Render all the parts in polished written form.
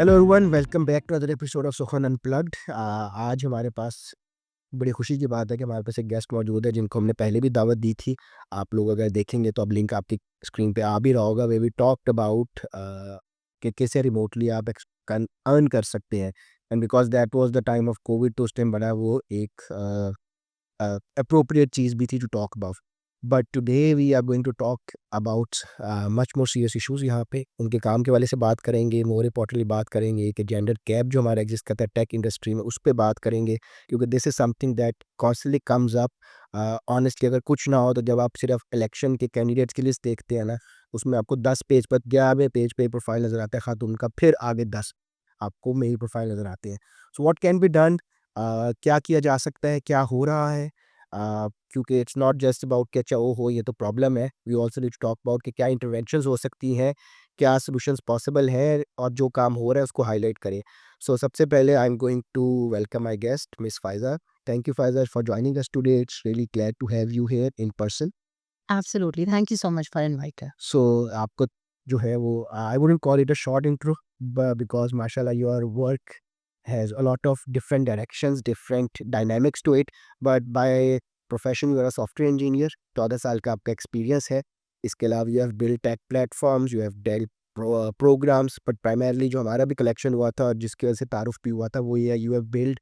Hello everyone, welcome back to other episode of Sukhan unplugged. आज हमारे पास बड़ी खुशी की बात है कि हमारे पास एक गेस्ट मौजूद है जिनको हमने पहले भी दावत दी थी। आप लोग अगर देखेंगे तो अब लिंक आपकी स्क्रीन पे आ भी रहा होगा। वे वी टॉक्ड अबाउट कि कैसे रिमोटली आप अर्न कर सकते हैं। And because that was the time of Covid, तो उस टाइम बड़ा वो एक appropriate चीज़ भी थी to talk about. But today we are going to talk about much more serious issues। यहाँ पे उनके काम के वाले से बात करेंगे, मोर इम्पोर्टेंटली बात करेंगे कि जेंडर गैप जो हमारा एग्जिस्ट करता है टेक इंडस्ट्री में, उस पे बात करेंगे, क्योंकि this is something that constantly comes up. Honestly अगर कुछ ना हो तो जब आप सिर्फ इलेक्शन के कैंडिडेट्स की लिस्ट देखते हैं ना, उसमें आपको 10 पेज पर 11वें पेज पे प्रोफाइल नज़र आता है खातून का, फिर आगे 10 आपको मेल प्रोफाइल नज़र आते हैं। So what can be done, क्या किया जा सकता है, क्या हो रहा है, क्योंकि इट्स नॉट जस्ट अबाउट कि अच्छा ओ हो ये तो प्रॉब्लम है। We also need to talk about कि क्या इंटरवेंशंस हो सकती हैं, क्या सॉल्यूशंस पॉसिबल हैं, और जो काम हो रहा है उसको हाईलाइट करें। सो सबसे पहले I am going to welcome my guest miss Faiza. Thank you Faiza for joining us today. It's really glad to have you here in person. Absolutely. Thank you so much for inviting. So आपको जो है वो I wouldn't call it a short intro, because माशाल्लाह your work has a lot of different directions, different dynamics to it. But by profession you are a software engineer, 14 साल का आपका experience है। इसके अलावा you have build tech platforms, you have dealt programs, but primarily जो हमारा भी collection हुआ था और जिसकी वजह से तारुफ भी हुआ था वो ये है, you have build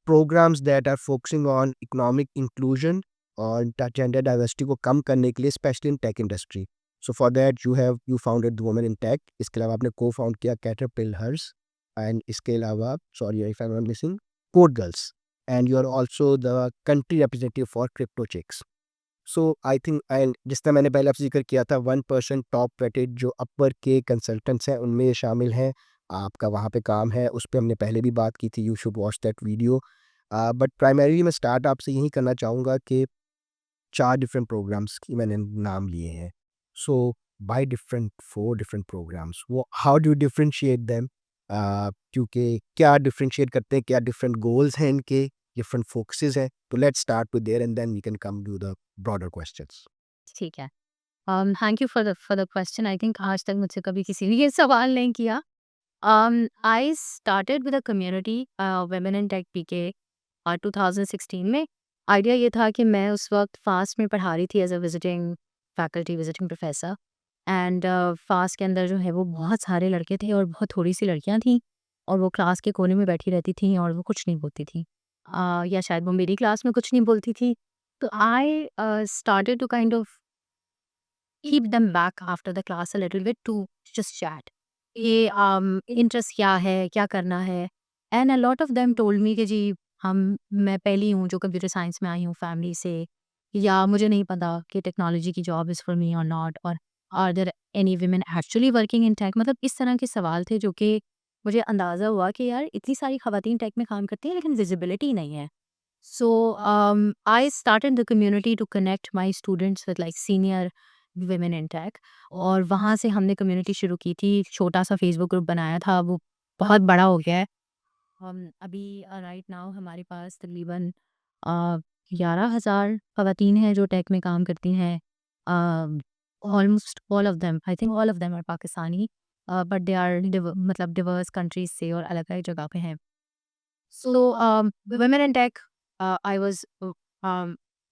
programs that are focusing on economic inclusion और जेंडर डाइवर्सिटी को कम करने के लिए, specially in tech industry. So for that you founded the Women in Tech. इसके अलावा आपने को फाउंड किया कैटरपिलर्स, एंड इसके अलावा sorry if I am missing Code Girls, and you are also the country representative for Crypto Chicks. So I think, and जिस तरह मैंने पहले आपसे जिक्र किया था 1% टॉप रेटेड जो अपर के कंसल्टेंट्स हैं उनमें ये शामिल हैं। आपका वहाँ पे काम है, उस पर हमने पहले भी बात की थी। You should watch that video. But primarily मैं स्टार्ट आपसे यही करना चाहूँगा कि 4 डिफरेंट प्रोग्राम्स की मैंने नाम लिए हैं। सो बाय डिफरेंट 4 डिफरेंट प्रोग्राम्स, वो how do you differentiate them? क्योंकि क्या डिफरेंशिएट करते हैं, क्या डिफरेंट गोल्स हैं इनके, डिफरेंट फोकसेस हैं? तो let's start with there and then we can come to the broader questions. ठीक है। Thank you for the question. I think आज तक मुझसे कभी किसी ने ये सवाल नहीं किया। I started with a community women in tech PK 2016 में। आइडिया ये था कि मैं उस वक्त फास्ट में पढ़ा रही थी as a visiting faculty, visiting professor. And FAST के अंदर जो है वो बहुत सारे लड़के थे और बहुत थोड़ी सी लड़कियां थी, और वो क्लास के कोने में बैठी रहती थी और वो कुछ नहीं बोलती थी। या शायद वो मेरी क्लास में कुछ नहीं बोलती थी। तो आई started to kind of keep them back after the class a little bit to just chat. ये इंटरेस्ट क्या है, क्या करना है? And a lot of them told me कि जी हम मैं पहली हूँ जो कंप्यूटर साइंस में आई हूँ फैमिली से, या मुझे नहीं पता कि टेक्नोलॉजी की job is for me or not, और are there any women actually working in tech? मतलब इस तरह के सवाल थे जो कि मुझे अंदाज़ा हुआ कि यार इतनी सारी खवातीन टेक में काम करती हैं लेकिन विजिबिलिटी नहीं है। So I started the community to connect my students with like senior women in tech, और वहाँ से हमने कम्युनिटी शुरू की थी। छोटा सा फेसबुक ग्रुप बनाया था, वो बहुत बड़ा हो गया है। अभी राइट नाउ हमारे पास तकरीबन 11,000 खवातीन हैं जो टेक में काम करती हैं। Almost all of them, I think all of them are Pakistani, but they are मतलब डिवर्स कंट्रीज से और अलग अलग जगह पे हैं। So, women in tech, I was,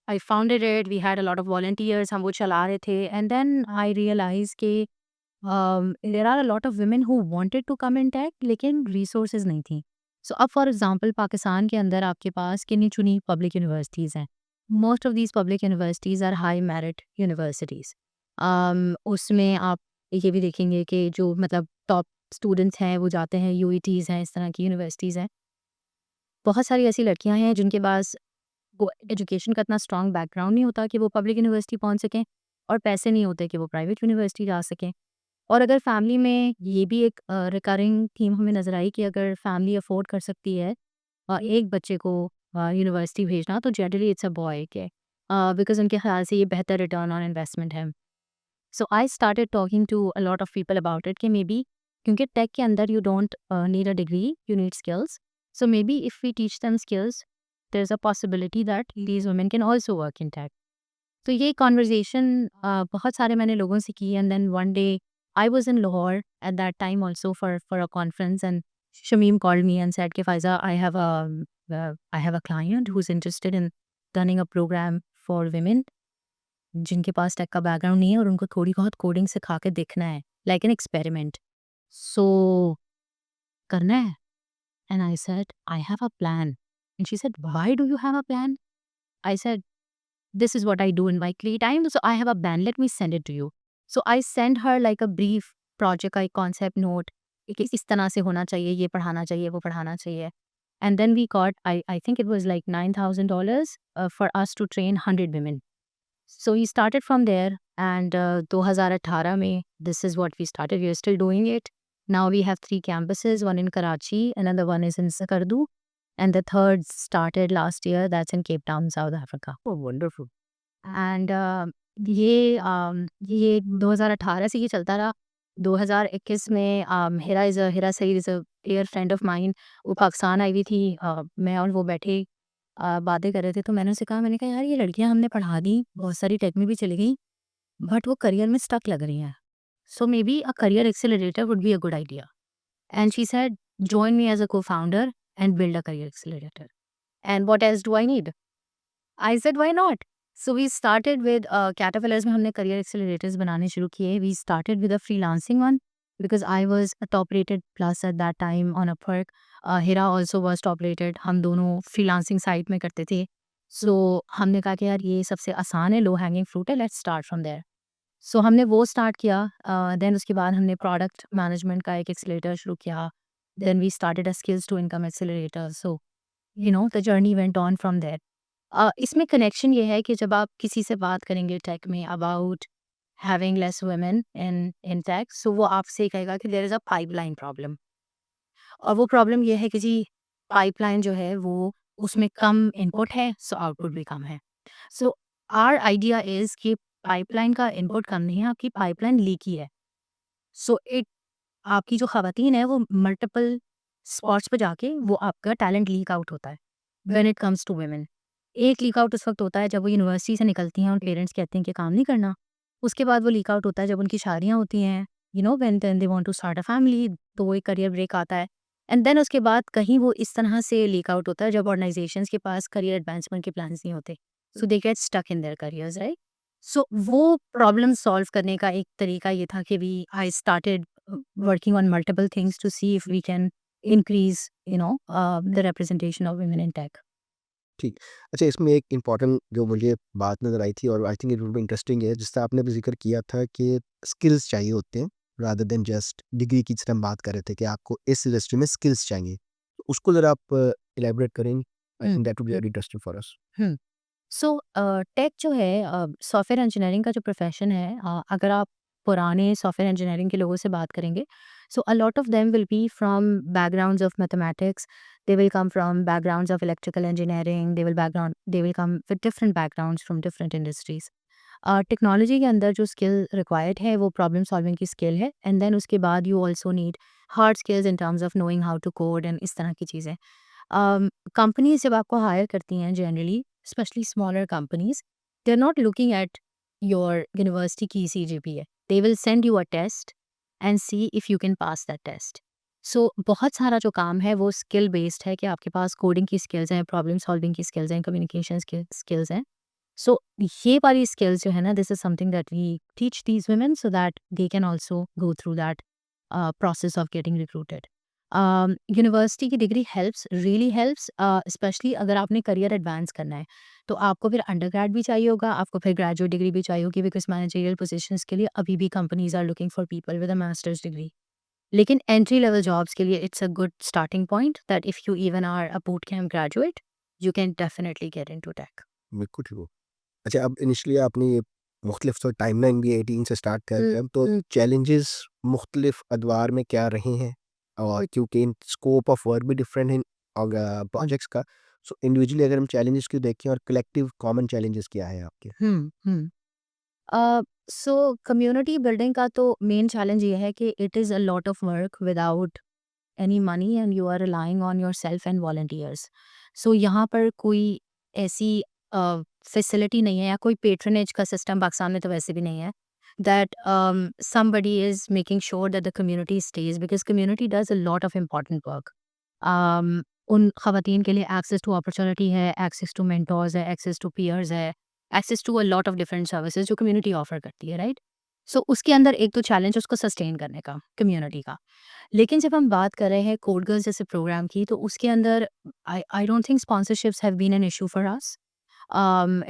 I founded it. We had a lot of volunteers. हम वो चला रहे थे, and then I realized कि there are a lot of women who wanted to come in tech, लेकिन resources नहीं थी। So अब for example पाकिस्तान के अंदर आपके पास गिनी चुनी public universities हैं। Most of these public universities are high merit universities. उसमें आप ये भी देखेंगे कि जो मतलब top students हैं वो जाते हैं, UETs हैं, इस तरह की universities हैं। बहुत सारी ऐसी लड़कियां हैं जिनके पास वो एजुकेशन का इतना स्ट्रॉन्ग बैकग्राउंड नहीं होता कि वो पब्लिक यूनिवर्सिटी पहुंच सकें, और पैसे नहीं होते कि वो प्राइवेट यूनिवर्सिटी जा सकें। और अगर फैमिली में ये भी एक रिकरिंग थीम हमें नज़र आई कि अगर फैमिली अफोर्ड कर सकती है एक बच्चे को यूनिवर्सिटी भेजना, तो जनरली इट्स अ बॉय के, बिकॉज उनके ख्याल से ये बेहतर रिटर्न ऑन इन्वेस्टमेंट है। So I started talking to a lot of people about it कि मे बी, क्योंकि टेक के अंदर you don't need a degree, you need skills. So maybe if we teach them skills, there's a possibility that these women can also work in tech. तो ये conversation बहुत सारे मैंने लोगों से की, and then one day I was in Lahore at that time also for a conference, and Shamim called me and said, "Ki Faiza, I have a client who's interested in running a program for women जिनके पास take का background नहीं है और उनको थोड़ी बहुत coding सिखा के देखना है, लाइक एन एक्सपेरिमेंट। सो करना है?" And I said, "I have a plan." And she said, "Why do you have a plan?" I said, "This is what I do in my free time. So I have a plan. Let me send it to you." So I sent her like a brief project का एक concept note कि इस तरह से होना चाहिए, ये पढ़ाना चाहिए, वो पढ़ाना चाहिए. And then we got, I think it was like $9,000 for us to train 100 women. So we started from there, and 2018 में this is what we started. We are still doing it. Now we have 3 campuses, one in Karachi, another one is in Sakardu, and the third started last year. That's in Cape Town, South Africa. Oh, wonderful. And ये 2018 से ये चलता रहा। 2021 में Hira Saeed is a dear friend of mine, वो पाकिस्तान आई हुई थी। मैं और वो बैठे बातें कर रहे थे, तो मैंने उससे कहा, मैंने कहा, यार ये लड़कियां हमने पढ़ा दी, बहुत सारी टेक में भी चली गई, बट वो करियर में स्टक लग रही हैं। So maybe a career accelerator would be a good idea. And she said, join me as a co founder and build a career accelerator, and what else do I need? I said why not? So we started with caterpillars में हमने career accelerators बनाने शुरू किए। We started with a freelancing one because I was a top rated plus at that time on Upwork. Hira also was top rated, हम दोनों freelancing site में करते थे। सो हमने कहा कि यार ये सबसे आसान है, लो हैंगिंग फ्रूट है, लेट्स स्टार्ट फ्रॉम देयर। सो हमने वो स्टार्ट किया। देन उसके बाद हमने प्रोडक्ट मैनेजमेंट का एक एक्सेलरेटर शुरू किया। Then we started a skills to income accelerator. So the journey went on from there. इसमें कनेक्शन ये है कि जब आप किसी से बात करेंगे टेक में about having less women in tech, so वो आपसे कहेगा कि there is a pipeline problem. और वो प्रॉब्लम ये है कि जी पाइपलाइन जो है वो उसमें कम इनपुट है, सो आउटपुट भी कम है। सो आवर आइडिया इज़ कि पाइपलाइन का इनपुट कम नहीं है, आपकी पाइपलाइन लीकी है। सो इट आपकी जो ख़वातीन है वो मल्टीपल स्पॉट्स पे जाके वो आपका टैलेंट लीक आउट होता है when it comes to women. एक लीक आउट उस वक़्त होता है जब वो यूनिवर्सिटी से निकलती हैं और पेरेंट्स कहते हैं कि काम नहीं करना। उसके बाद वो लीक आउट होता है जब उनकी शादियाँ होती हैं, when then they want to start a family, तो वो एक करियर ब्रेक आता है। एंड देन उसके बाद कहीं वो इस तरह से लीक आउट होता है जब ऑर्गनाइज़ेशंस के पास करियर एडवांसमेंट के प्लान्स नहीं होते। So they get stuck in their careers, right? So वो प्रॉब्लम सॉल्व करने का एक तरीका ये था कि we I started working on multiple things to see if we can increase, the representation of women in tech. ठीक। अच्छा, इसमें एक इम्पॉर्टेंट जो मुझे बात नज़र आई थी और I think it will be interesting है, जिसका आपने भी ज़िक्र किया था कि स्किल्स चाहिए होते हैं रादर देन जस्ट डिग्री की जिससे हम बात कर रहे थे कि आपको इस इंडस्ट्री में स्किल्स चाहिए। तो उसको ज़रा आप इलैबोरेट करेंगे? I hmm think that would be very interesting for us. Hmm so tech जो है, सॉफ्टवेयर इंजीनियरिंग का जो प्रोफेशन है, अगर आप पुराने सॉफ्टवेयर इंजीनियरिंग के लोगों से बात करेंगे, so a lot of them will be from backgrounds of mathematics, they will come from backgrounds of electrical engineering, they will come with different backgrounds from different industries. Technology के अंदर जो skill required है वो problem solving की skill है, and then उसके बाद you also need hard skills in terms of knowing how to code and इस तरह की चीज़ें। कंपनीज जब आपको हायर करती हैं generally, specially smaller companies, they are not looking at your university की CGPA, they will send you a test and see if you can pass that test. So बहुत सारा जो काम है वो स्किल बेस्ड है कि आपके पास कोडिंग की स्किल्स हैं, प्रॉब्लम सॉल्विंग की स्किल्स हैं, कम्युनिकेशन स्किल्स हैं। सो ये वाली स्किल्स जो है ना, this is something that we teach these women so that they can also go through that process of getting recruited. University की degree helps, really helps, specially अगर आपने करियर एडवांस करना है, तो आपको फिर अंडरग्रेड भी चाहिए होगा, आपको फिर ग्रेजुएट डिग्री भी चाहिए होगी, बिकॉज मैनेजरियल पोजीशंस के लिए अभी भी companies are looking for people with a master's degree. लेकिन एंट्री लेवल जॉब्स के लिए it's a good starting point that if you even are a boot camp graduate, you can definitely get into tech. बिल्कुल ठीक हो। अच्छा, अब initially आपने ये मुख्तलिफ तो टाइमलाइन भी 18 से स्टार्ट कर रहे हैं, तो चैलेंजेस मुख्तलिफ अदवार में क्या रहे हैं? और क्योंकि इन स्कोप ऑफ वर्क भी डिफरेंट है और प्रोजेक्ट्स का, सो इंडिविजुअली अगर हम चैलेंजेस को देखें और कलेक्टिव कॉमन चैलेंजेस क्या है आपके? सो कम्युनिटी बिल्डिंग का तो मेन चैलेंज ये है कि it is a lot of work without any money and you are relying on yourself and volunteers. So यहाँ पर कोई ऐसी फैसिलिटी नहीं है या कोई पेट्रनेज का सिस्टम पाकिस्तान में तो वैसे भी नहीं है। that somebody is making sure that the community stays, because community does a lot of important work. उन ख़वातीन के लिए एक्सेस टू अपॉर्चुनिटी है, एक्सेस टू मेंटोर्स है, एक्सेस टू पीयर्स है, access to a lot of different services जो community offer करती है, राइट? सो उसके अंदर एक तो चैलेंज उसको सस्टेन करने का, कम्युनिटी का। लेकिन जब हम बात कर रहे हैं कोड गर्ल्स जैसे प्रोग्राम की, तो उसके अंदर I don't think sponsorships have been an issue for us.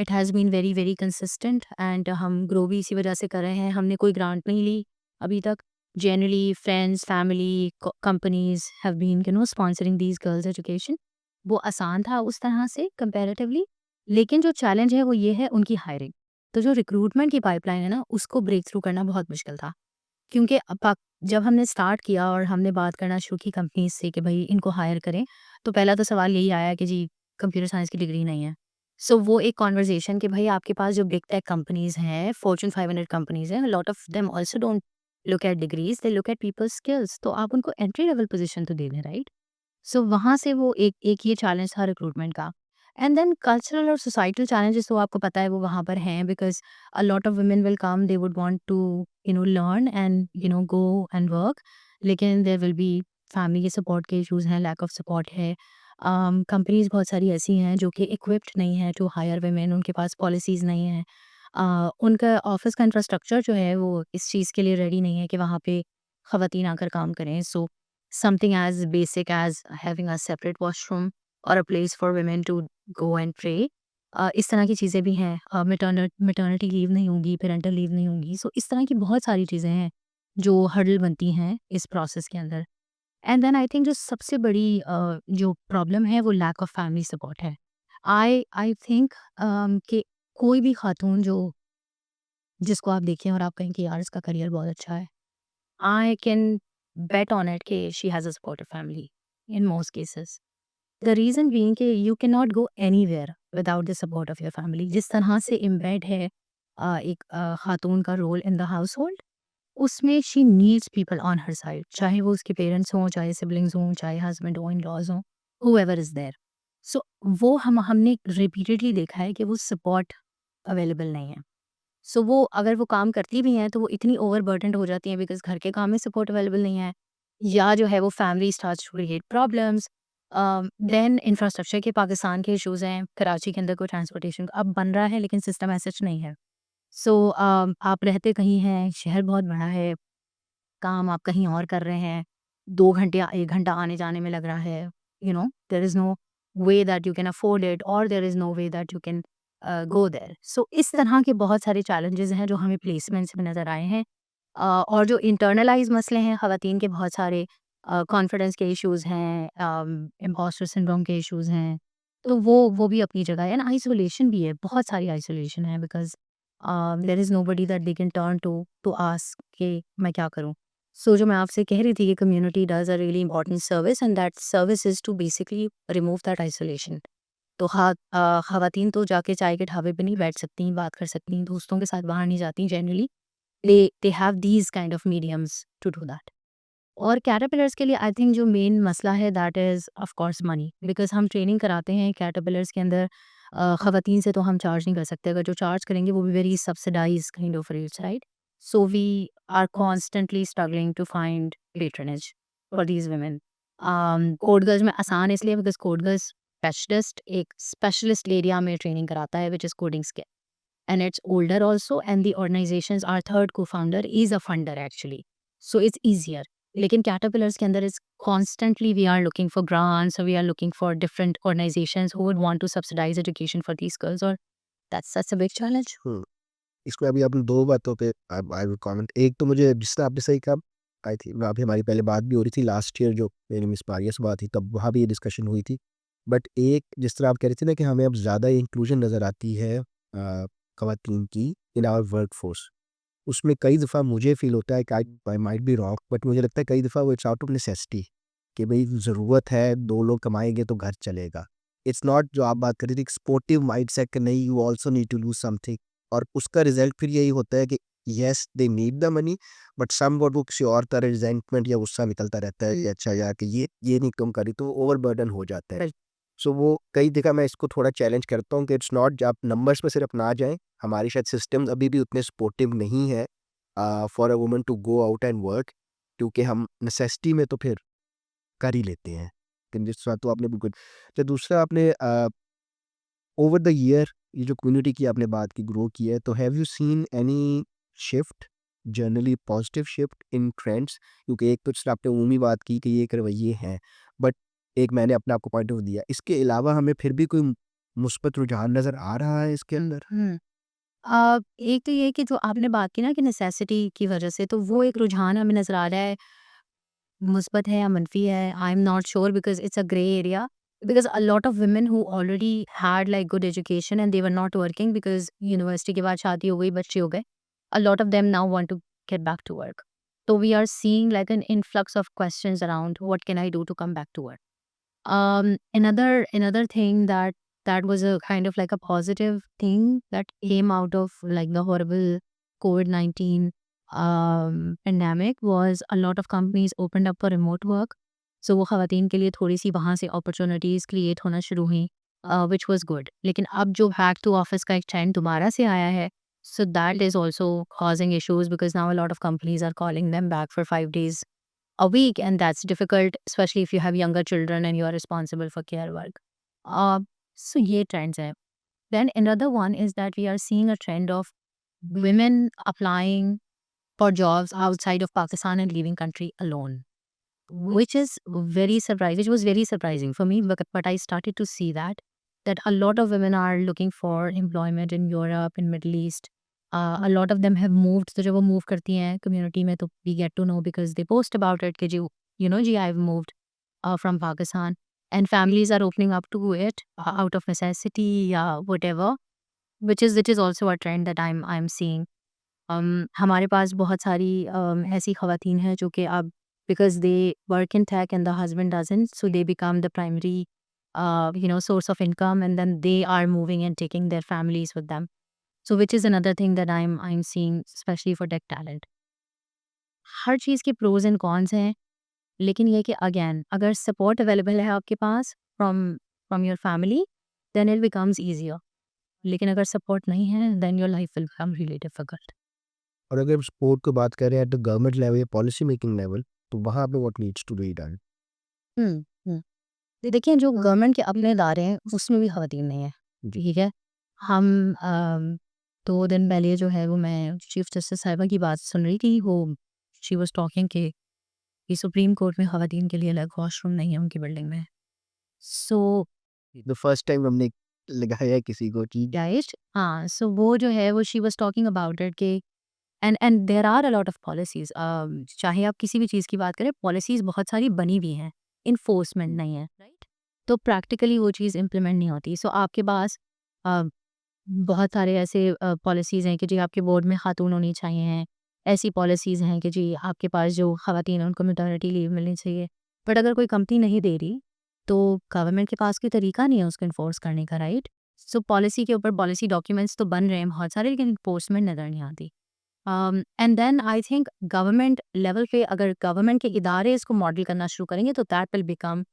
It has been very very consistent, and हम ग्रो भी इसी वजह से कर रहे हैं। हमने कोई ग्रांट नहीं ली अभी तक। Generally friends, family, companies have been sponsoring these girls education. वो आसान था उस तरह से कंपैरेटिवली। लेकिन जो चैलेंज है वो ये है उनकी हायरिंग। तो जो रिक्रूटमेंट की पाइपलाइन है ना, उसको ब्रेक थ्रू करना बहुत मुश्किल था। क्योंकि जब हमने स्टार्ट किया और हमने बात करना शुरू की कंपनीज से कि भाई इनको हायर करें, तो पहला तो सवाल यही आया कि जी कंप्यूटर साइंस की डिग्री नहीं है। सो वो एक कॉन्वर्जेशन कि भाई आपके पास जो बिग टेक कंपनीज हैं, फॉर्च्यून 500 कंपनीज हैं, lot of them also don't look at degrees, they look at people's skills. तो आप उनको एंट्री लेवल पोजीशन तो दे दें, राइट? सो वहाँ से वो एक ये चैलेंज था रिक्रूटमेंट का। एंड देन कल्चरल और सोसाइटल चैलेंजेस तो आपको पता है वो वहाँ पर हैं, because a lot of women will come, they would want to learn and go and work, लेकिन देयर विल बी फैमिली के सपोर्ट के इश्यूज हैं, लैक ऑफ सपोर्ट है। कंपनीज बहुत सारी ऐसी हैं जो कि इक्विप्ड नहीं है टू हायर वुमेन, उनके पास पॉलिसीज़ नहीं हैं। उनका ऑफिस का इंफ्रास्ट्रक्चर जो है वो इस चीज़ के लिए रेडी नहीं है कि वहाँ पे ख़वातीन आकर काम करें। सो something as basic as having a separate washroom or a place for women to go and pray, इस तरह की चीज़ें भी हैं। मैटरनिटी लीव नहीं होगी, पेरेंटल लीव नहीं होगी। सो इस तरह की बहुत सारी चीज़ें हैं जो हर्डल बनती हैं इस प्रोसेस के अंदर। एंड देन आई थिंक जो सबसे बड़ी जो प्रॉब्लम है वो लैक ऑफ फैमिली सपोर्ट है। आई थिंक कि कोई भी खातून जो जिसको आप देखें और आप कहें कि यार इसका करियर बहुत अच्छा है, I can bet on it कि she has a supportive family in most cases. The reason being कि you cannot go anywhere without the support of your family. जिस तरह से embed है एक खातून का रोल in the household, उसमें she needs people on her side. चाहे वो उसके पेरेंट्स हों, चाहे सिबलिंग्स हों, चाहे हस्बैंड हो, इन-लॉज हों, whoever is there. So वो हमने रिपीटेडली देखा है कि वो सपोर्ट अवेलेबल नहीं है। सो वो अगर वो काम करती भी हैं तो वो इतनी ओवरबर्डन्ड हो जाती हैं बिकॉज़ घर के काम में सपोर्ट अवेलेबल नहीं है, या जो है वो family starts to create problems. Then infrastructure के पाकिस्तान के इश्यूज़ हैं, कराची के अंदर कोई ट्रांसपोर्टेशन अब बन रहा है लेकिन सिस्टम एज़ सच नहीं है। सो आप रहते कहीं हैं, शहर बहुत बड़ा है, काम आप कहीं और कर रहे हैं, 2 घंटे या 1 घंटा आने-जाने में लग रहा है, there is no way that you can afford it, और there is no way that you can go there. So इस तरह के बहुत सारे चैलेंजेज़ हैं जो हमें प्लेसमेंट्स में नज़र आए हैं। और जो इंटरनलाइज़ मसले हैं, ख़वातीन के बहुत सारे कॉन्फिडेंस के इश्यूज़ हैं, इम्पोस्टर सिंड्रोम के इश्यूज़ हैं, तो वो भी अपनी जगह है। एंड आइसोलेशन भी है, बहुत सारी आइसोलेशन है, because there is nobody that they can turn to ask कि मैं क्या करूँ? सो जो मैं आपसे कह रही थी कि community does a really important service, and that service is to basically remove that isolation. तो ख़वातीन तो जाके चाय के ढाबे पे नहीं बैठ सकती, बात कर सकती, दोस्तों के साथ बाहर नहीं जाती generally. They have these kind of mediums to do that. और कैटरपिलर्स के लिए आई थिंक जो मेन मसला है that is of course money, because हम ट्रेनिंग कराते हैं कैटरपिलर्स के अंदर। ख़वातीन से तो हम चार्ज नहीं कर सकते, अगर जो चार्ज करेंगे वो भी very subsidized kind of rates, right? So we are constantly struggling to find patronage for these women. Code Girls में आसान इसलिए बिकॉज़ कोड गर्ल्स स्पेशलिस्ट एक स्पेशलिस्ट एरिया में ट्रेनिंग कराता है, which is coding skill, and it's older also, and the organizations, our third co-founder is a funder actually, so it's easier. लेकिन caterpillars के अंदर is constantly we are looking for grants, or we are looking for different organizations who would want to subsidize education for these girls, or that's a big challenge. इसमें अभी आपने 2 बातों पे I will comment. एक तो मुझे जिस तरह आपने सही कहा, आई थिंक अभी हमारी पहले बात भी हो रही थी लास्ट ईयर जो मेरी मिस मारिया से बात थी, तब वहाँ भी ये डिस्कशन हुई थी। बट एक जिस तरह आप कह रहे थे ना कि हमें अब ज़्यादा इंक्लूजन नज़र आती है ख़वातीन की इन आवर वर्कफोर्स, उसमें कई दफ़ा मुझे फ़ील होता है कि I might be wrong, but मुझे लगता है कई दफ़ा वो इट्स आउट ऑफ नेसेसिटी कि भई ज़रूरत है, 2 लोग कमाएँगे तो घर चलेगा। इट्स नॉट जो आप बात कर रही थी स्पोर्टिव माइंडसेट कि नहीं, you also need to do something, और उसका रिज़ल्ट फिर यही होता है कि yes they need the money, but somewhat वो किसी और तरह रिज़ेंटमेंट या गुस्सा निकलता रहता है कि अच्छा यार कि ये नहीं तुम करी, तो ओवरबर्डन हो जाता है। Right. सो वो कई जगह मैं इसको थोड़ा चैलेंज करता हूँ कि इट्स नॉट आप नंबर्स पे सिर्फ ना जाएँ, हमारी शायद सिस्टम्स अभी भी उतने सपोर्टिव नहीं है for a woman to go out and work, क्योंकि हम नेसेसिटी में तो फिर कर ही लेते हैं। लेकिन जिस बात तो आपने बिल्कुल, तो दूसरा आपने ओवर द ईयर ये जो कम्युनिटी की आपने बात की ग्रो की है, तो have you seen any shift, generally positive shift in trends? क्योंकि एक तो सिर्फ आपने उमूमी बात की कि ये एक रवैये हैं, बट एक मैंने अपना आपको पॉइंट ऑफ दिया, इसके अलावा हमें फिर भी कोई मुस्बत रुझान नज़र आ रहा है इसके अंदर? एक तो ये कि जो आपने बात की ना कि नेसेसिटी की वजह से, तो वो एक रुझान हमें नज़र आ रहा है, मुस्बत है या मनफी है, आई am not sure because it's a grey area. Because a lot of women who already had like good education and they were not working because university के बाद शादी हो गई, बच्चे हो गए। A lot of them now want to get back to work. So we are seeing like an influx of questions around what can I do to come back to work. Another thing that was a kind of like a positive thing that came out of like the horrible COVID-19 pandemic was a lot of companies opened up for remote work. So वो ख़वातीन के लिए थोड़ी सी वहाँ से opportunities create होना शुरू हुई, which was good. लेकिन अब जो back to office का एक trend दोबारा से आया है, so that is also causing issues because now a lot of companies are calling them back for 5 days a week, and that's difficult, especially if you have younger children and you are responsible for care work. So ये trends है. Then another one is that we are seeing a trend of women applying for jobs outside of Pakistan and leaving country alone, which is very surprising, which was very surprising for me, but I started to see that a lot of women are looking for employment in Europe, in Middle East. A lot of them have moved. तो जब वो move करती हैं community में, तो we get to know because they post about it कि जी, you know ji, I've moved from Pakistan, and families are opening up to it out of necessity या whatever, which is also a trend that I'm seeing. हमारे पास बहुत सारी ऐसी ख़वातीन हैं जो कि अब because they work in tech and the husband doesn't, so they become the primary source of income, and then they are moving and taking their families with them. So which is another thing that I'm seeing, especially for tech talent. हर चीज़ के pros and cons हैं, लेकिन ये कि again अगर support available है आपके पास from your family, then it becomes easier. लेकिन अगर सपोर्ट नहीं है, then your life will become really difficult. और अगर स्पोर्ट की बात करें एट द गवर्नमेंट लेवल या पॉलिसी मेकिंग लेवल, तो वहाँ पे what needs to be done? Hmm hmm. देखिए, जो गवर्नमेंट के अपने इदारे हैं उसमें भी खवातीन नहीं है, जी। ठीक है। हम 2 दिन पहले जो है वो मैं चीफ जस्टिस साहिबा की बात सुन रही थी। वो शी वाज टॉकिंग कि सुप्रीम कोर्ट में खवातीन के लिए अलग वॉशरूम नहीं है उनकी बिल्डिंग में। सो द फर्स्ट टाइम हमने लगाया है किसी को कि राइट, हाँ, सो वो जो है वो she was talking about it कि and there are a lot of policies. चाहे आप किसी भी चीज़ की बात करें, पॉलिसीज बहुत सारी बनी हुई हैं, इन्फोर्समेंट नहीं है, राइट। तो प्रैक्टिकली वो चीज़ इम्प्लीमेंट नहीं होती। सो आपके पास अ, बहुत सारे ऐसे पॉलिसीज़ हैं कि जी आपके बोर्ड में खातून होनी चाहिए हैं। ऐसी पॉलिसीज़ हैं कि जी आपके पास जो ख़वातीन हैं उनको मैटरनिटी लीव मिलनी चाहिए। बट अगर कोई कंपनी नहीं दे रही, तो गवर्नमेंट के पास कोई तरीका नहीं है उसको इन्फोर्स करने का, राइट। सो पॉलिसी के ऊपर पॉलिसी डॉक्यूमेंट्स तो बन रहे हैं बहुत सारे, लेकिन इन्फोर्समेंट नज़र नहीं आती। And then I think government level पे अगर गवर्नमेंट के इदारे इसको मॉडल करना शुरू करेंगे, तो दैट विल बिकम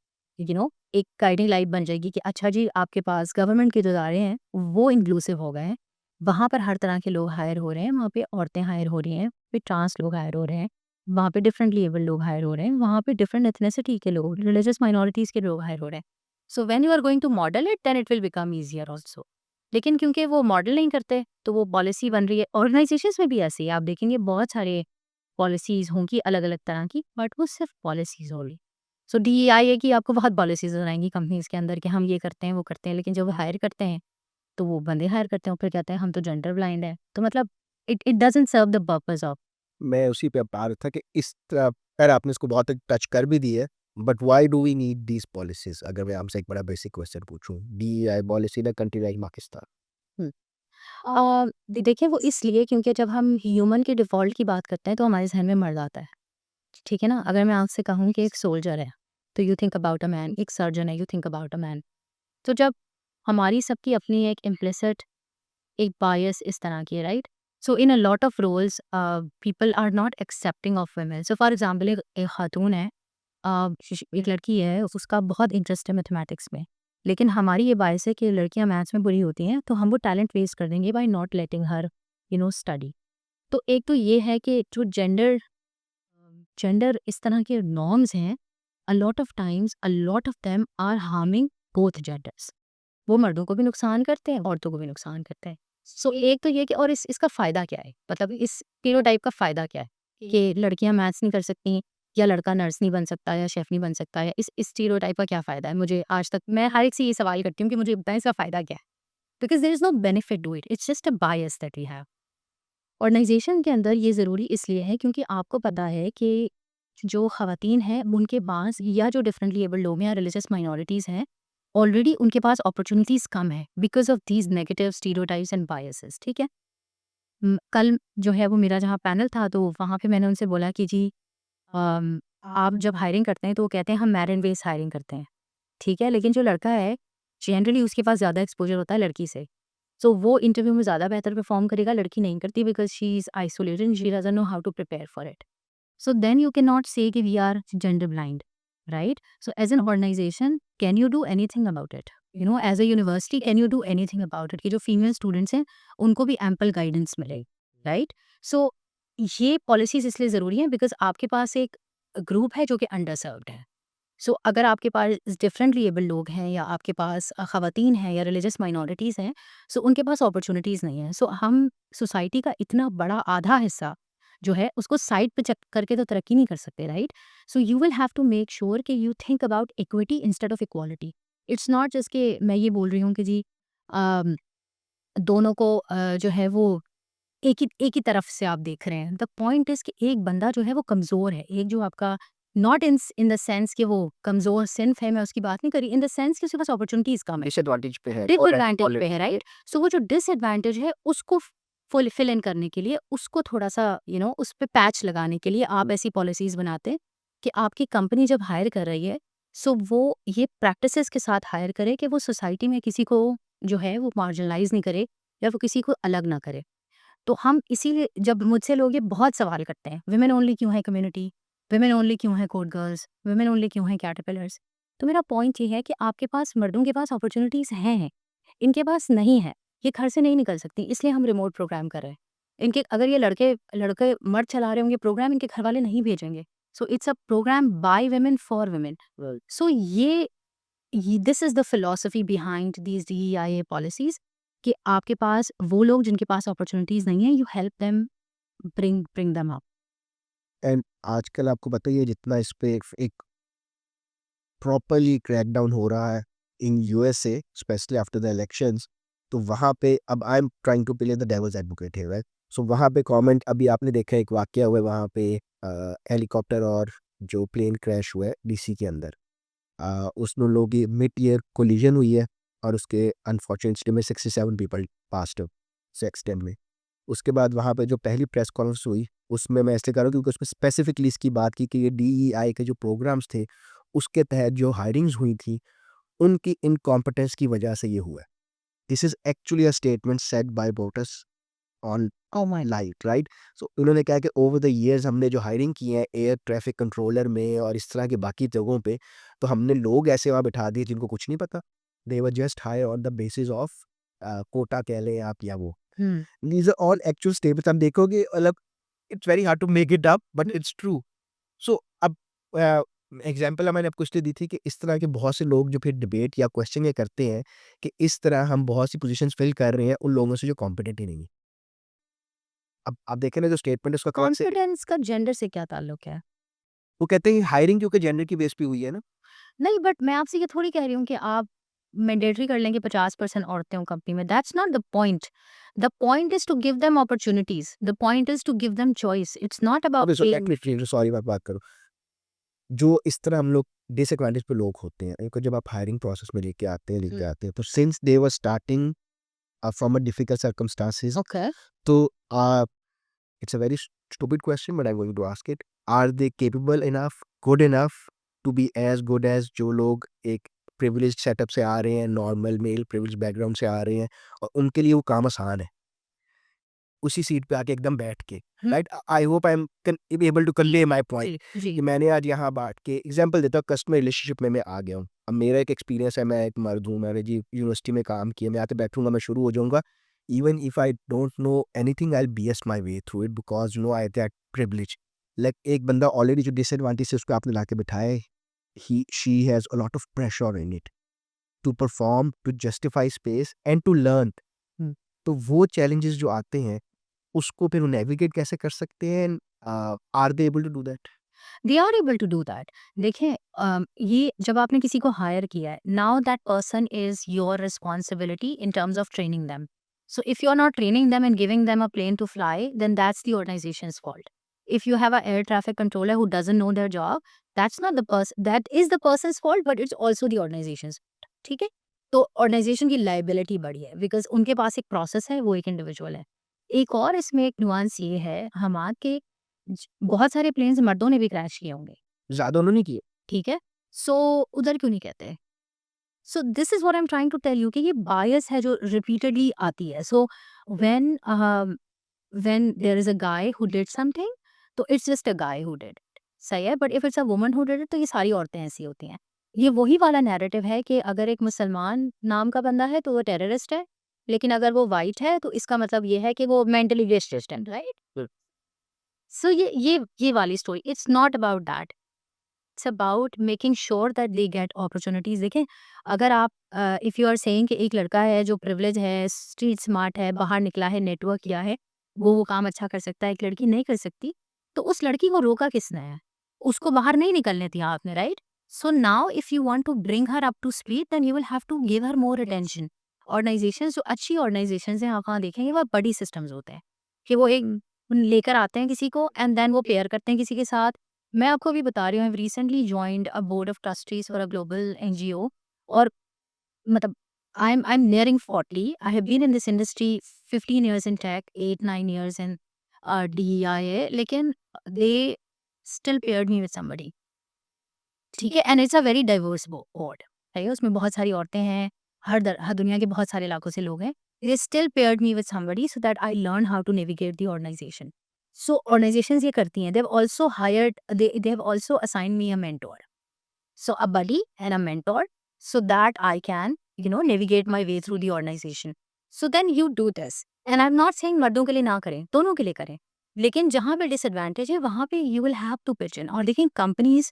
एक गाइडिंग लाइट बन जाएगी कि अच्छा जी, आपके पास गवर्नमेंट के जो इदारे हैं वो इंक्लूसिव हो गए हैं, वहाँ पर हर तरह के लोग हायर हो रहे हैं, वहाँ पे औरतें हायर हो रही हैं, फिर ट्रांस लोग हायर हो रहे हैं, वहाँ पे डिफरेंटली एबल लोग हायर हो रहे हैं, वहाँ पे डिफरेंट एथनिसिटी के लोग, रिलीजियस माइनॉरिटीज़ के लोग हायर हो रहे हैं। So when you are going to model it, then it will become easier also. लेकिन क्योंकि वो मॉडल नहीं करते, तो वो पॉलिसी बन रही है। ऑर्गेनाइजेशंस में भी ऐसे ही आप देखेंगे बहुत सारे पॉलिसीज़ होंगी अलग-अलग तरह की, बट वो सिर्फ पॉलिसीज़ होंगी। सो डीईआई है कि आपको बहुत पॉलिसीज़ बनाएँगी कंपनीज़ के अंदर कि हम ये करते हैं, वो करते हैं, लेकिन जब वो हायर करते हैं, तो वो बंदे हायर करते हैं और फिर कहते हैं हम तो जेंडर ब्लाइंड है। तो मतलब it it doesn't serve the purpose of. मैं उसी पे अब आ रहा था कि इस तरह, खैर आपने इसको बहुत हद टच कर भी दी है, but why do we need these policies? अगर मैं आपसे एक बड़ा बेसिक क्वेश्चन पूछूँ, DEI policy in a country like Pakistan. Hmm. देखिए, वो इसलिए क्योंकि जब हम ह्यूमन के डिफ़ॉल्ट की बात करते हैं, तो हमारे ज़हन में मर्द आता है, ठीक है ना? अगर मैं आपसे कहूँ कि एक सोल्जर है, तो you think about a man, एक सर्जन है, you think about a man. तो जब हमारी सबकी अपनी एक इम्प्लिसिट एक बायस इस तरह की है, right. So in a lot of roles people are not accepting of women. So for example एक खातून है, एक लड़की है, उसका बहुत इंटरेस्ट है मैथमेटिक्स में, लेकिन हमारी ये बायस है कि लड़कियां मैथ्स में बुरी होती हैं, तो हम वो टैलेंट वेस्ट कर देंगे by not letting her study. तो एक तो ये है कि जो जेंडर इस तरह के नॉर्म्स हैं, a lot of times a lot of them are harming both genders. वो मर्दों को भी नुकसान करते हैं, औरतों को भी नुकसान करते हैं। सो एक तो ये कि और इसका फ़ायदा क्या है? मतलब इस स्टीरियोटाइप का फ़ायदा क्या है? कि लड़कियाँ मैथ्स नहीं कर सकती या लड़का नर्स नहीं बन सकता या शेफ़ नहीं बन सकता, या इस स्टीरियोटाइप का क्या फ़ायदा है? मुझे आज तक मैं हर एक से ये सवाल करती हूँ कि मुझे बताएँ इसका फ़ायदा क्या है? Because there is no benefit to it, it's just a bias that we have. Organisation के अंदर ये ज़रूरी इसलिए है क्योंकि आपको पता है कि जो ख़वातीन हैं उनके पास, या जो डिफरेंटली एबल्ड लोग हैं या रिलीजियस माइनॉरिटीज़ हैं, ऑलरेडी उनके पास अपॉर्च्युनिटीज़ कम है because of these negative stereotypes and biases, ठीक है? कल जो है वो मेरा जहाँ पैनल था तो वहाँ पे मैंने उनसे बोला कि जी आप जब हायरिंग करते हैं तो वो कहते हैं हम मेरिट बेस्ड हायरिंग करते हैं, ठीक है? लेकिन जो लड़का है जनरली उसके पास ज़्यादा एक्सपोज़र होता है लड़की से। सो वो इंटरव्यू में ज़्यादा बेहतर परफ़ॉर्म करेगा, लड़की नहीं करती because she is isolated, she doesn't know how to prepare for it. So then you cannot say कि we are gender blind, right? So as an organization, can you do anything about it? You know, as a university, can you do anything about it? कि जो female students हैं, उनको भी ample guidance मिले, right? So ये policies इसलिए ज़रूरी हैं because आपके पास एक group है जो कि underserved है। सो अगर आपके पास डिफरेंटली एबल्ड लोग हैं या आपके पास ख़वातीन हैं या रिलीजियस माइनॉरिटीज़ हैं, सो उनके पास अपॉर्चुनिटीज़ नहीं है। सो हम सोसाइटी का इतना बड़ा आधा हिस्सा जो है उसको साइड पे चक करके तो तरक्की नहीं कर सकते, right? So you will have to make sure कि you think about equity instead of equality. It's not just कि मैं ये बोल रही हूँ कि जी अम, दोनों को जो है वो एक ही तरफ से आप देख रहे हैं। द पॉइंट इज़ कि एक बंदा जो है वो कमज़ोर है, एक जो आपका नॉट इन द सेंस कि वो कमज़ोर सिर्फ़ है, मैं उसकी बात नहीं कर रही, इन द सेंस कि उसके पास अपॉर्च्युनिटीज़ कम है, डिसएडवांटेज पे है। डिसएडवांटेज पे है, राइट? सो वो जो डिसएडवांटेज है उसको फिल इन करने के लिए, उसको थोड़ा-सा उस पे पैच लगाने के लिए आप ऐसी पॉलिसीज़ बनाते हैं कि आपकी कंपनी जब हायर कर रही है, सो वो ये प्रैक्टिसेज़ के साथ हायर करे कि वो सोसाइटी में किसी को जो है वो मार्जिनलाइज़ नहीं करे या वो किसी को अलग ना करे। तो हम इसीलिए जब मुझसे लोग ये बहुत सवाल करते हैं, विमेन ओनली क्यों है कम्युनिटी? विमेन ओनली क्यों है कोड गर्ल्स? विमेन ओनली क्यों है कैटरपिलर्स? तो मेरा पॉइंट ये है कि आपके पास मर्दों के पास अपॉर्च्युनिटीज़ हैं, इनके पास नहीं है। ये घर से नहीं निकल सकती, इसलिए हम रिमोट प्रोग्राम कर रहे हैं। इनके अगर ये लड़के लड़के मर्द चला रहे होंगे प्रोग्राम, इनके घरवाले नहीं भेजेंगे। So it's a program by women for women. Right. So ये this is the philosophy behind these DEIA policies कि आपके पास वो लोग जिनके पास अपॉर्च्युनिटीज़ नहीं है, you help them bring them up. And आजकल आपको पता ही है जितना इस पे एक प्रॉपर्ली क्रैकडाउन हो रहा है in USA specially after the elections, तो वहाँ पे अब I am trying to play the devil's advocate here, right? So वहाँ पे कमेंट अभी आपने देखा एक वाकया हुआ है वहाँ पे, हेलीकॉप्टर और जो प्लेन क्रैश हुआ है डीसी के अंदर, उसमें लोगों की मिड ईयर कोलिजन हुई है और उसके अनफॉर्चुनेटली में 67 पीपल पास्ट से एक्सटेंड में। उसके बाद वहाँ पे जो पहली प्रेस कॉन्फ्रेंस हुई उसमें मैं इसलिए कर रहा हूँ क्योंकि उसमें स्पेसिफिकली इसकी बात की कि ये डीईआई के जो प्रोग्राम्स थे उसके तहत जो हायरिंग्स हुई थी उनकी इनकॉम्पिटेंस की वजह से ये हुआ है। This is actually a statement said by voters on oh my light, right? So उन्होंने कहा कि ओवर द ईयर्स हमने जो हायरिंग की है एयर ट्रैफिक कंट्रोलर में और इस तरह के बाकी जगहों पे, तो हमने लोग ऐसे वहाँ बिठा दिए जिनको कुछ नहीं पता। They were just hire on the basis of quota कह लें आप या वो। Hmm. These are all actual statements आप देखोगे, मतलब it's very hard to make it up but it's true. So अब एग्जाम्पल मैंने आपको इसलिए दी थी कि इस तरह के बहुत से लोग जो फिर डिबेट या क्वेश्चन ये करते हैं कि इस तरह हम बहुत सी पोजीशंस फिल कर रहे हैं उन लोगों से जो कॉम्पिटेंट ही नहीं है। अब आप देखें ना जो स्टेटमेंट उसका कौन से, कॉन्फिडेंस का जेंडर से क्या ताल्लुक है? वो कहते हैं हायरिंग क्योंकि जेंडर की बेस पे हुई है ना। नहीं, बट मैं आपसे ये थोड़ी कह रही हूँ कि आप मैंडेटरी कर लें कि 50% औरतें हों कंपनी में, that's not the point. The point is to give them opportunities, the point is to give them choice, it's not about अबे बीइंग सॉरी मैं बात करूँ, जो इस तरह हम लोग डिसएडवांटेज पे लोग होते हैं इनको जब आप हायरिंग प्रोसेस में लेके आते हैं तो since they were starting from a difficult circumstances, okay. तो it's a very stupid question, but I'm going to ask it. Are they capable enough, good enough to be as good as जो लोग एक privileged setup से आ रहे हैं, normal male privileged background से आ रहे हैं और उनके लिए वो काम आसान है, उसी सीट पे आके एकदम बैठ के, hmm. Right? I hope I am able to convey my point जी, जी। कि मैंने आज यहाँ बात के एग्जांपल देता हूँ, कस्टमर रिलेशनशिप में मैं आ गया हूँ। अब मेरा एक एक्सपीरियंस है, मैं एक मर्द हूँ, मैंने जी यूनिवर्सिटी में काम किया, मैं यहाँ पे बैठूंगा, मैं शुरू हो जाऊंगा, even if I don't know anything, I'll BS my way through it because I have that privilege. Like एक बंदा already जो disadvantage है उसको आपने लाके बिठाया है, she has a lot of pressure in it to perform, to justify space and to learn. तो वो challenges जो आते हैं उसको फिर navigate कैसे कर सकते हैं? Are they able to do that? They are able to do that. देखें, ये जब आपने किसी को हायर किया है, now that person is your responsibility in terms of training them. So if you are not training them and giving them a plane to fly, then that's the organisation's fault. If you have a air traffic controller who doesn't know their job, that's not the person, that is the person's fault, but it's also the organization's fault। ठीक है, तो organisation की liability बड़ी है because उनके पास एक process है, वो एक इंडिविजुअल है। एक और इसमें एक नुआंस ये है हमारे के, बहुत सारे प्लेन्स मर्दों ने भी क्रैश किए होंगे, ज़्यादा उन्होंने किए। ठीक है? सो उधर क्यों नहीं कहते? So this is what I am trying to tell you कि ये बायस है जो रिपीटेडली आती है। So when when there is a guy who did something, तो it's just a guy who did it, सही है? But if it's a woman who did it, तो ये सारी औरतें ऐसी होती हैं। ये वही वाला नैरेटिव है कि अगर एक मुसलमान नाम का बंदा है तो वो टेररिस्ट है, लेकिन अगर वो व्हाइट है तो इसका मतलब ये है कि वो मेंटली डिस्ट्रेस्ड है, राइट? सो ये वाली story, it's not about that. It's about making sure that they get opportunities. देखें, अगर आप इफ यू आर सेइंग कि एक लड़का है जो प्रिविलेज है, स्ट्रीट स्मार्ट है, बाहर निकला है, नेटवर्क किया है, वो काम अच्छा कर सकता है, एक लड़की नहीं कर सकती, तो उस लड़की को रोका किसने है? उसको बाहर नहीं निकलने दिया आपने, right? So now if you want to bring her up to speed, then you will have to give her more attention. Organisation जो अच्छी ऑर्गेनाइजेशन हैं, आप वहाँ देखेंगे वो बड़ी सिस्टम्स होते हैं कि वो एक लेकर आते हैं किसी को एंड देन वो पेयर करते हैं किसी के साथ। मैं आपको अभी बता रही हूँ, I have recently joined a board of trustees for a global NGO, और मतलब I am nearing 40। I have been in this industry 15 years in tech, 8-9 years in DEIA, लेकिन they still paired me with somebody, ठीक है? And it's a very diverse board है, उसमें बहुत सारी औरतें हैं, हर दुनिया के बहुत सारे इलाकों से लोग हैं। They still paired me with somebody so that I learn how to navigate the organisation. So organisations ये करती हैं, they have also hired, they have also assigned me a mentor, so a buddy and a mentor, so that I can navigate my way through the organization। so then you do this, and I'm not saying मर्दों के लिए ना करें, दोनों के लिए करें, लेकिन जहाँ पे डिसएडवांटेज है वहाँ पे you will have to pitch in। और देखिए, कंपनीज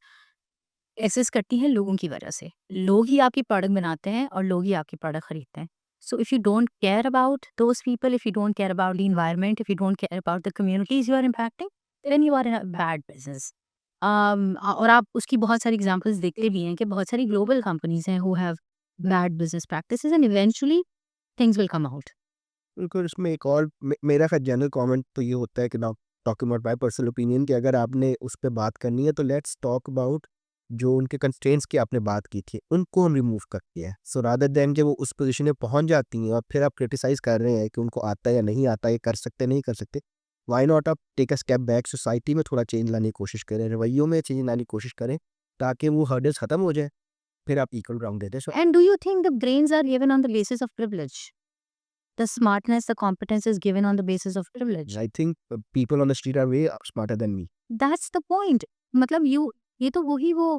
एग्जिस्ट करती हैं लोगों की वजह से, लोग ही आपकी प्रोडक्ट बनाते हैं और लोग ही आपकी प्रोडक्ट खरीदते हैं। So if you don't care about those people, if you don't care about the environment, if you don't care about the communities you are impacting, then you are in a bad business. और आप उसकी बहुत सारी examples देखते भी हैं कि बहुत सारी ग्लोबल कंपनीज हैं who have bad business practices, and eventually things will come out. बिल्कुल, इसमें एक और मेरा ख़ैर जनरल कमेंट तो ये होता है कि now talking about my personal opinion, कि अगर आपने उस पे बात करनी है तो लेट्स टॉक अबाउट जो उनके कंस्ट्रेंट्स की आपने बात की थी, उनको हम रिमूव करते हैं। सो रादर दैन जब वो उस पोज़ीशन में पहुँच जाती हैं और फिर आप क्रिटिसाइज़ कर रहे हैं कि उनको आता है या नहीं आता, ये कर सकते नहीं कर सकते, व्हाई नॉट आप take a step back, society में थोड़ा चेंज लाने की कोशिश करें, रवैयों में चेंज लाने की कोशिश करें, ताकि वो हर्डल्स खत्म हो जाए, फिर आप इक्वल ग्राउंड दे दें। So and do you think the brains are given on the basis of privilege? The smartness, the competence is given on the basis of privilege. I think people on the street are way smarter than me. That's the point. मतलब ये तो वही वो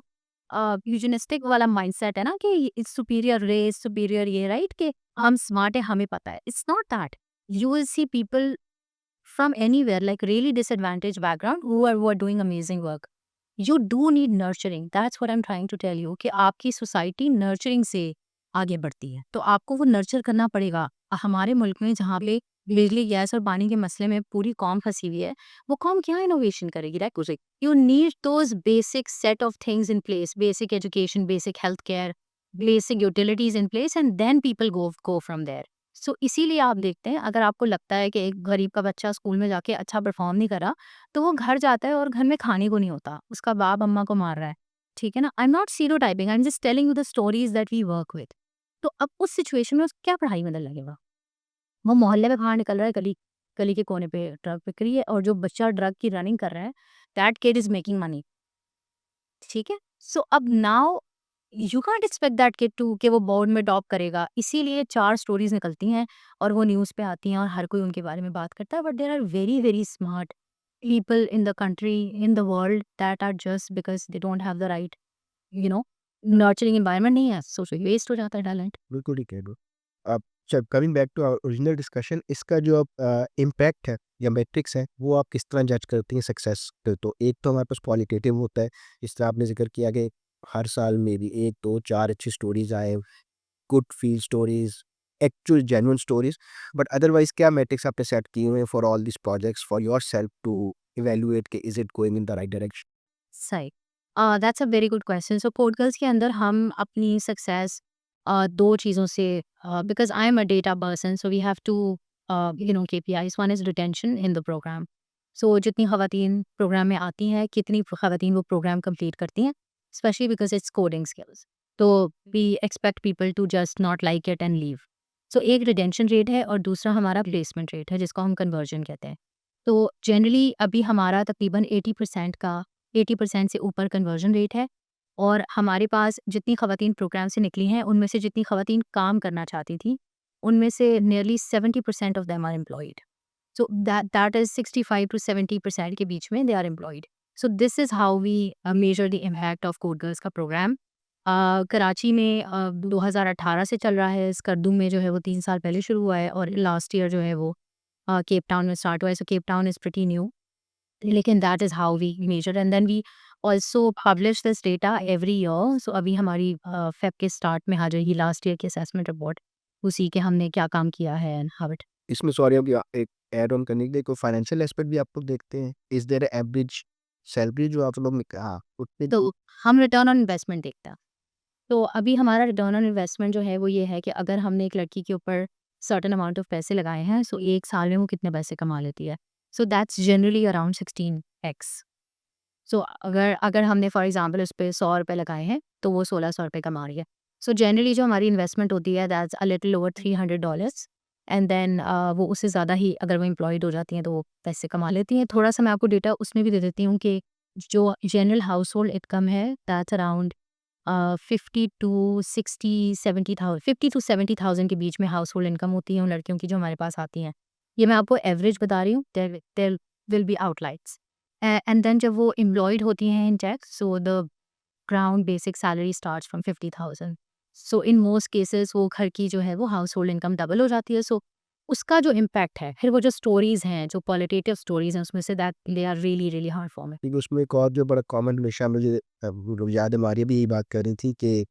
यूजेनिस्टिक वाला mindset है ना कि it's superior race, superior ये, राइट? कि हम स्मार्ट है, हमें पता है। It's not that. You will see people from anywhere, like really disadvantaged background, who are doing amazing work। You do need nurturing, that's what I'm trying to tell you, कि आपकी society nurturing से आगे बढ़ती है, तो आपको वो nurture करना पड़ेगा। हमारे मुल्क में जहाँ पे बिजली, गैस और पानी के मसले में पूरी कौम फंसी हुई है, वो कौम क्या इनोवेशन करेगी? Right, you need those basic set of things in place, basic education, basic health care, basic utilities in place, and then people go from there. So इसीलिए आप देखते हैं, अगर आपको लगता है कि एक गरीब का बच्चा स्कूल में जाके अच्छा परफॉर्म नहीं करा, तो वो घर जाता है और घर में खाने को नहीं होता, उसका बाप अम्मा को मार रहा है, ठीक है ना? I am not stereotyping, I am just telling you the stories that we work with. तो अब उस सिचुएशन में उसको क्या पढ़ाई में दिल लगेगा? वो मोहल्ले में बाहर निकल रहा है, गली गली के कोने पे ट्रक बिक रही है, और जो बच्चा ड्रग की रनिंग कर रहा है, that kid is making money, ठीक है? सो अब now you can't expect that kid to कि वो बोर्ड में टॉप करेगा। इसीलिए 4 स्टोरीज निकलती हैं और वो न्यूज़ पे आती हैं और हर कोई उनके बारे में बात करता है, but there are very very smart people in the country, in the world, that are just because they don't have the right you know nurturing environment नहीं है, सो वेस्ट हो जाता है टैलेंट। बिल्कुल ठीक है ब्रो। आप चल coming back to our original discussion, इसका जो अब इम्पैक्ट है या मैट्रिक्स है, वो आप किस तरह जज करती हैं सक्सेस पे? तो एक तो हमारे पास क्वालिटेटिव होता है, जिस तरह आपने ज़िक्र किया कि हर साल में भी 1, 2, 4 अच्छी स्टोरीज़ आएँ, good feel stories, actual genuine stories. But otherwise क्या मैट्रिक्स आपने सेट किए हुए हैं for all these projects for yourself to evaluate कि is it going in the right direction? सही। That's a very good question. So code girls के अंदर हम अपनी सक्सेस 2 चीज़ों से, because I am a data person, so we have two KPIs. One is retention in the program. सो जितनी ख़वातीन programme में आती हैं, कितनी ख़वातीन वो प्रोग्राम कंप्लीट करती हैं, specially because it's coding skills. तो we expect people to just not like it and leave. So एक रिटेंशन रेट है और दूसरा हमारा प्लेसमेंट रेट है, जिसको हम कन्वर्जन कहते हैं। तो जनरली अभी हमारा तकरीबन 80% से ऊपर कन्वर्जन रेट है, और हमारे पास जितनी ख़वातीन प्रोग्राम से निकली हैं, उनमें से जितनी ख़वातीन काम करना चाहती थी, उनमें से nearly 70% of them are employed. So that is 65 to 70% के बीच में they are employed. So this is how we measure the impact of Code Girls का प्रोग्राम। कराची में 2018 से चल रहा है, स्कर्दू में जो है वो 3 साल पहले शुरू हुआ है, और लास्ट ईयर जो है वो केप टाउन में स्टार्ट हुआ है। So Cape Town is pretty new, लेकिन that is how we measure, and then we also publish this data every year. So अभी हमारी फेब के स्टार्ट में आ जाएगी लास्ट ईयर की असेसमेंट रिपोर्ट, उसी के हमने क्या काम किया है एंड हाउ इट। इसमें सॉरी अभी एक ऐड ऑन करने के लिए कोई फाइनेंशियल एस्पेक्ट भी आप लोग देखते हैं? Is there a average salary जो आप लोग ने कहा उतने तो हम रिटर्न ऑन इन्वेस्टमेंट देखते हैं। तो अभी हमारा रिटर्न ऑन इन्वेस्टमेंट जो है वो ये है कि अगर हमने एक लड़की के ऊपर सर्टेन अमाउंट ऑफ पैसे लगाए हैं, सो 1 साल में वो कितने पैसे कमा लेती है। So that's generally around 16x। सो अगर अगर हमने फॉर एग्जांपल उस पे ₹100 लगाए हैं, तो वो ₹1600 कमा रही है। सो जनरली जो हमारी इन्वेस्टमेंट होती है, that's a little over $300, and then वो उससे ज़्यादा ही अगर वो एम्प्लॉयड हो जाती हैं, तो वो पैसे कमा लेती हैं। थोड़ा-सा मैं आपको डेटा उसमें भी दे देती हूँ कि जो जनरल हाउस होल्ड इनकम है, दैट्स अराउंड 50 टू 60 70,000, 50 टू 70,000 के बीच में हाउस होल्ड इनकम होती है उन लड़कियों की जो हमारे पास आती हैं। ये मैं आपको एवरेज बता रही हूँ, there there will be outliers. And then जब वो एम्प्लॉयड होती हैं in tech, so the ground basic salary starts from 50,000। So in most cases वो घर की जो है वो हाउस होल्ड इनकम डबल हो जाती है। सो उसका जो इम्पैक्ट है, फिर वो जो स्टोरीज़ हैं, जो क्वालिटेटिव स्टोरीज़ हैं, उसमें से that they are really really heart for me. ठीक है, उसमें एक और जो बड़ा कॉमन हमेशा मुझे याद है, मारिया भी यही बात कर रही थी कि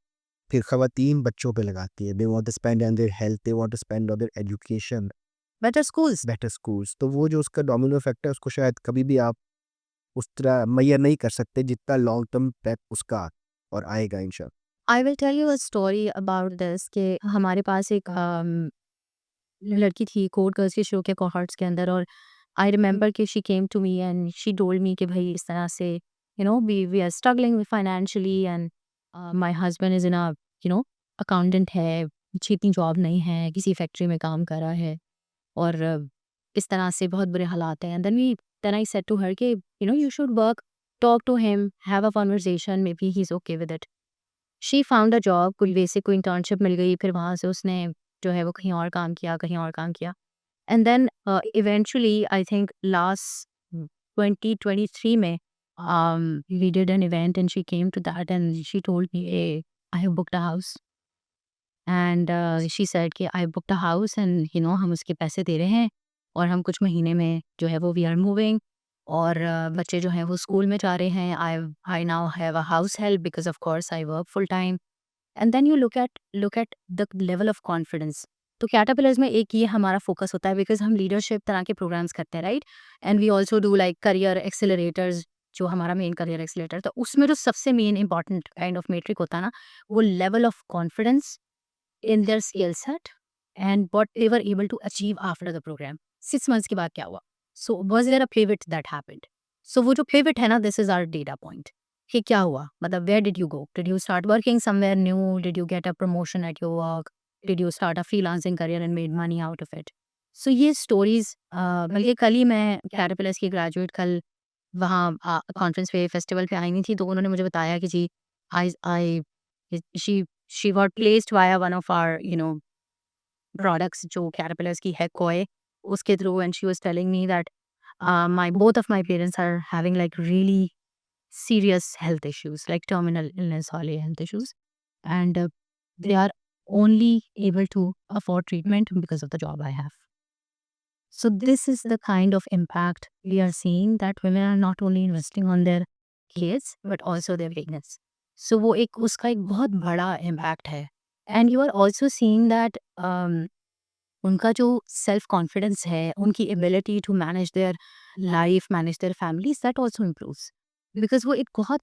फिर ख़वातीन बच्चों पे लगाती है। They want to spend on their health, they want to spend on their education, better schools. Better schools. तो वो जो उसका डोमिनो इफ़ेक्ट है, उसको शायद कभी भी आप उस तरह मेज़र नहीं कर सकते जितना लॉन्ग टर्म इम्पैक्ट उसका और आएगा इंशाल्लाह। I will tell you a story about this कि हमारे पास एक लड़की थी कोड गर्ल्स के शो के कोहॉर्ट्स के अंदर, और आई रिमेंबर कि she came to me and she told me कि भाई इस तरह से we are struggling financially, and my husband is in a accountant है, अच्छी इतनी जॉब नहीं है, किसी फैक्ट्री में काम कर रहा है, और इस तरह से बहुत बुरे हालात हैं। And then I said to her कि you should work, talk to him, have a conversation, maybe he is okay with it. She found a job, कोई बेसिक कोई इंटर्नशिप मिल गई, फिर वहाँ से उसने जो है वो कहीं और काम किया, कहीं और काम किया। And then eventually I think last 2023 में we did an event and she came to that and she told me, a I have booked a house, and she said कि I booked a house and हम उसके पैसे दे रहे हैं, और हम कुछ महीने में जो है वो वी आर मूविंग, और बच्चे जो हैं वो स्कूल में जा रहे हैं। I now have a house help because of course I work full time. And then you look at the level of confidence. तो कैटरपिलर्स में एक ये हमारा फोकस होता है, बिकॉज हम लीडरशिप तरह के प्रोग्राम्स करते हैं, right? And we also do like career accelerators, जो हमारा मेन करियर एक्सेलरेटर, तो उसमें जो सबसे main important kind of metric होता है ना, वो level of confidence in their skill set and what they were able to achieve after the program. 6 months के बाद क्या हुआ? So was there a pivot that happened? So वो जो पिवट है ना, this is our data point कि क्या हुआ, मतलब where did you go, did you start working somewhere new, did you get a promotion at your work, did you start a freelancing career and made money out of it? So ये stories, बल्कि कल ही मैं caterpillars की graduate कल वहाँ conference पे festival पे आई नहीं थी, तो उन्होंने मुझे बताया कि जी I I she she got placed via one of our products जो कैटरपिलर्स की है, कोय, उसके थ्रू, and she was telling me that my both of my parents are having like really serious health issues, like terminal illness वाले health issues, and they are only able to afford treatment because of the job I have. So this is the kind of impact we are seeing, that women are not only investing on their kids but also their weakness. So वो एक उसका एक बहुत बड़ा impact है. And you are also seeing that उनका जो self confidence है, उनकी ability to manage their life, manage their families, that also improves. Because वो एक बहुत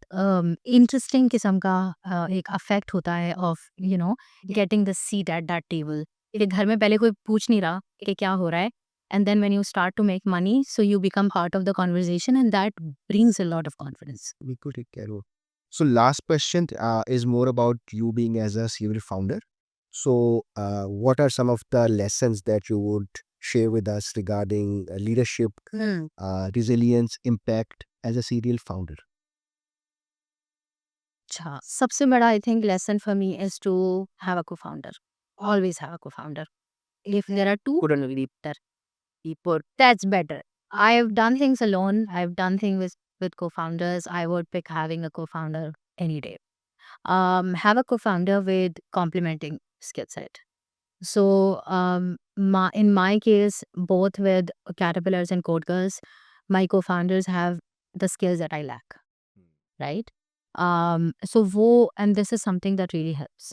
interesting किस्म का एक effect होता है of getting the seat at that table. कि घर में पहले कोई पूछ नहीं रहा कि क्या हो रहा है, and then when you start to make money, so you become part of the conversation, and that brings a lot of confidence. बिल्कुल ठीक कह रहे हो। So last question is more about you being as a serial founder. So what are some of the lessons that you would share with us regarding leadership, resilience, impact as a serial founder? अच्छा, सबसे बड़ा I think lesson for me is to have a co-founder. Always have a co-founder. If there are two, couldn't be better. People, that's better. I've done things alone. I've done things with co-founders. I would pick having a co-founder any day. Have a co-founder with complementing skill set. So, in my case, both with Caterpillars and Codegirls, my co-founders have the skills that I lack, right? So वो, and this is something that really helps.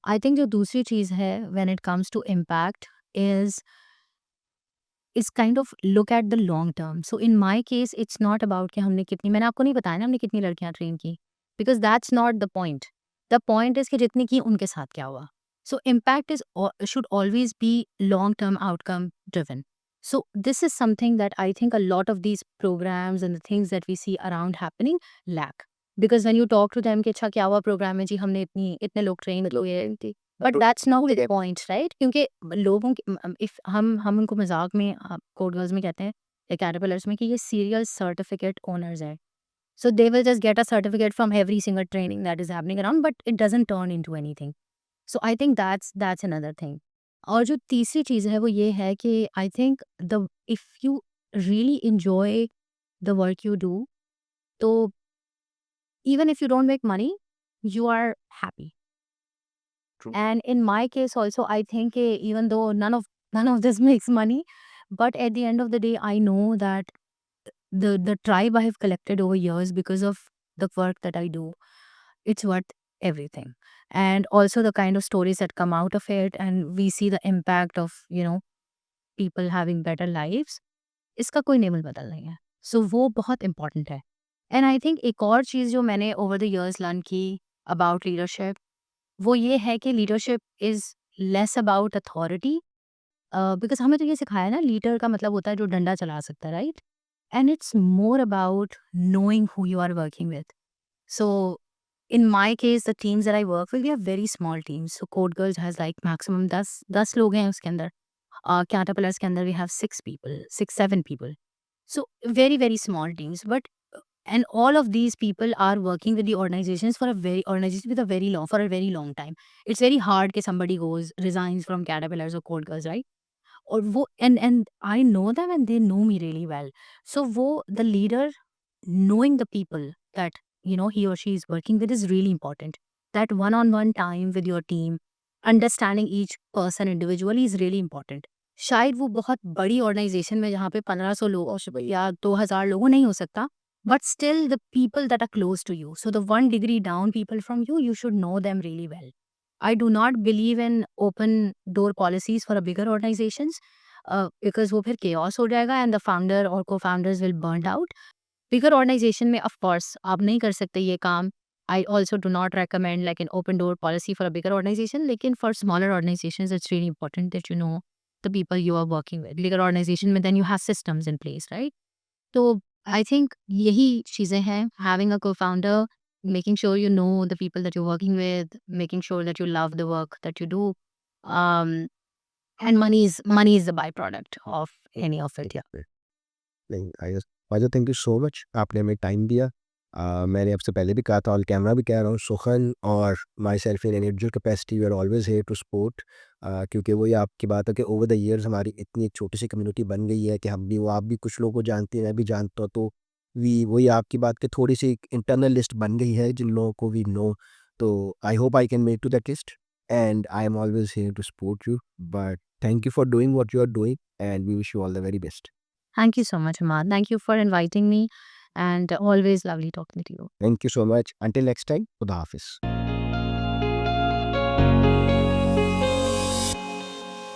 I think जो दूसरी चीज़ है when it comes to impact is kind of look at the long term. So in my case, it's not about कि हमने कितनी, मैंने आपको नहीं बताया ना हमने कितनी लड़कियां ट्रेन की, because that's not the point. The point is कि जितनी की उनके साथ क्या हुआ. So impact should always be long term outcome driven. So this is something that I think a lot of these programs and the things that we see around happening lack. Because when you talk to them कि अच्छा क्या हुआ programme में जी, हमने इतने लोग train किए, but that's not the point, right? क्योंकि लोगों की इफ हम उनको मजाक में कोड गर्ल्स में कहते हैं या कैटरपिलर्स में कि ये सीरियल सर्टिफिकेट ओनर्स हैं. So they will just get a certificate from every single training that is happening around, but it doesn't turn into anything. So I think that's another thing. और जो तीसरी चीज़ है वो ये है कि I think the if you really enjoy the work you do, तो even if you don't make money, you are happy. True. And in my case also, I think even though none of this makes money, but at the end of the day, I know that the tribe I have collected over years because of the work that I do, it's worth everything. And also the kind of stories that come out of it, and we see the impact of people having better lives. इसका कोई नेमल बदल नहीं है. So वो बहुत important है. And I think एक और चीज़ जो मैंने over the years learn की about leadership, वो ये है कि leadership is less about authority, because हमें तो ये सिखाया ना, लीडर का मतलब होता है जो डंडा चला सकता है, right? And it's more about knowing who you are working with. So in my case, the teams that I work with, we have very small teams. So Code Girls has like maximum 10 लोग हैं उसके अंदर. Caterpillars के अंदर we have 7 people. So very, very small teams. But and all of these people are working with the organizations with a very long time. It's very hard that somebody resigns from Caterpillars or Code Girls, right? और वो and I know them and they know me really well. So वो the leader knowing the people that he or she is working with is really important. That one-on-one time with your team, understanding each person individually is really important. शायद वो बहुत बड़ी organisation में जहाँ पे 1500 लोग या 2000 लोगों नहीं हो सकता, but still the people that are close to you, so the one degree down people from you should know them really well. I do not believe in open door policies for a bigger organizations, because वो फिर chaos हो जाएगा and the founder or co-founders will burn out. Bigger organization में of course आप नहीं कर सकते ये काम. I also do not recommend like an open door policy for a bigger organization. लेकिन for smaller organizations, it's really important that you know the people you are working with. Bigger organization में then you have systems in place, right? तो I think यही चीज़ें हैं, having a co-founder, making sure you know the people that you're working with, making sure that you love the work that you do, um, and money is the byproduct of any of it. Yeah. नहीं, वाजो thank you so much, आपने हमें time दिया. मैंने आपसे पहले भी कहा था, ऑन कैमरा भी कह रहा हूँ, सुखन और myself in individual capacity we are always here to support. क्योंकि वही आपकी बात है कि ओवर द ईयर्स हमारी इतनी एक छोटी सी कम्युनिटी बन गई है कि हम भी वो आप भी कुछ लोगों को जानते हैं, मैं भी जानता हूँ. तो वी वही आपकी बात की थोड़ी सी इंटरनल लिस्ट बन गई है जिन लोगों को वी नो. तो I hope I can make to that list. and I am always here to support you. But thank you for doing what you are doing, and we wish you all the very best. Thank you so much, Ahmad. Thank you for inviting me, and always lovely talking to you. Thank you so much. Until next time, Khuda Hafiz.